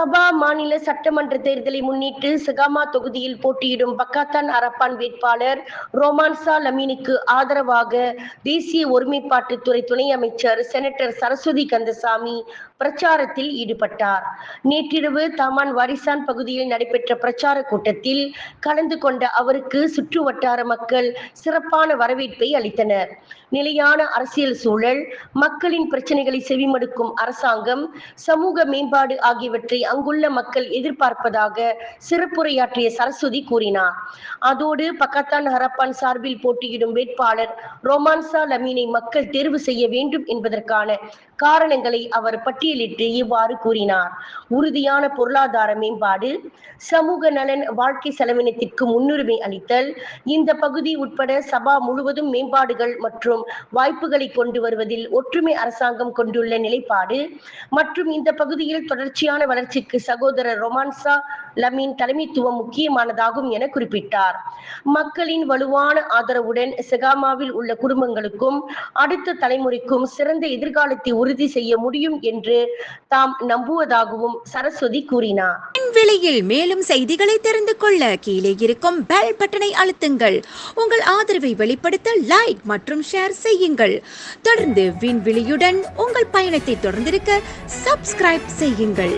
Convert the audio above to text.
சபா மாநில சட்டமன்ற தேர்தலை முன்னிட்டு சகாமா தொகுதியில் போட்டியிடும் பக்காத்தான் அரப்பான் வேட்பாளர் ரோமான்சா லமீனுக்கு ஆதரவாக தேசிய ஒருமைப்பாட்டுத்துறை துணை அமைச்சர் செனட்டர் சரஸ்வதி கந்தசாமி பிரச்சாரத்தில் ஈடுபட்டார். நேற்றிரவு தாமான் வாரிசான் பகுதியில் நடைபெற்ற பிரச்சார கூட்டத்தில் கலந்து கொண்ட அவருக்கு சுற்று வட்டார மக்கள் சிறப்பான வரவேற்பை அளித்தனர். நிலையான அரசியல் சூழல், மக்களின் பிரச்சனைகளை செவிமடுக்கும் அரசாங்கம், சமூக மேம்பாடு ஆகியவற்றை அங்குள்ள மக்கள் எதிர்பார்ப்பதாக சிறப்புரையாற்றிய சரஸ்வதி கூறினார். அதோடு பக்காத்தான் ஹரப்பான் சார்பில் போட்டியிடும் வேட்பாளர் ரோமான்சா லமீனை மக்கள் தேர்வு செய்ய வேண்டும் என்பதற்கான காரணங்களை அவர் பட்டியலிட்டு இவ்வாறு கூறினார். உறுதியான பொருளாதார மேம்பாடு, சமூக நலன், வாழ்க்கை செலவினத்திற்கு முன்னுரிமை அளித்தல், இந்த பகுதி உட்பட சபா முழுவதும் மேம்பாடுகள் மற்றும் வாய்ப்புகளை கொண்டு வருவதில் ஒற்றுமை அரசாங்கம் கொண்டுள்ள நிலைப்பாடு மற்றும் இந்த பகுதியில் தொடர்ச்சியான வளர்ச்சிக்கு சகோதரர் ரோமான்சா லமீன் தலைமைத்துவம் முக்கியமானதாகும் என குறிப்பிட்டார். மக்களின் வலுவான ஆதரவுடன் செகாமாவில் உள்ள குடும்பங்களுக்கும் அடுத்த தலைமுறைக்கும் சிறந்த எதிர்காலத்தை உறுதி செய்ய முடியும் என்று தாம் நம்புவதாகவும் சரஸ்வதி கூறினார். விலையில் மேலும் செய்திகளை தெரிந்து கொள்ள கீழே இருக்கும் பெல் பட்டனை அழுத்துங்கள். உங்கள் ஆதரவை வெளிப்படுத்த லைக் மற்றும் ஷேர் செய்யுங்கள். தொடர்ந்து விண்வெளியுடன் உங்கள் பயணத்தை தொடர்ந்திருக்க சப்ஸ்கிரைப் செய்யுங்கள்.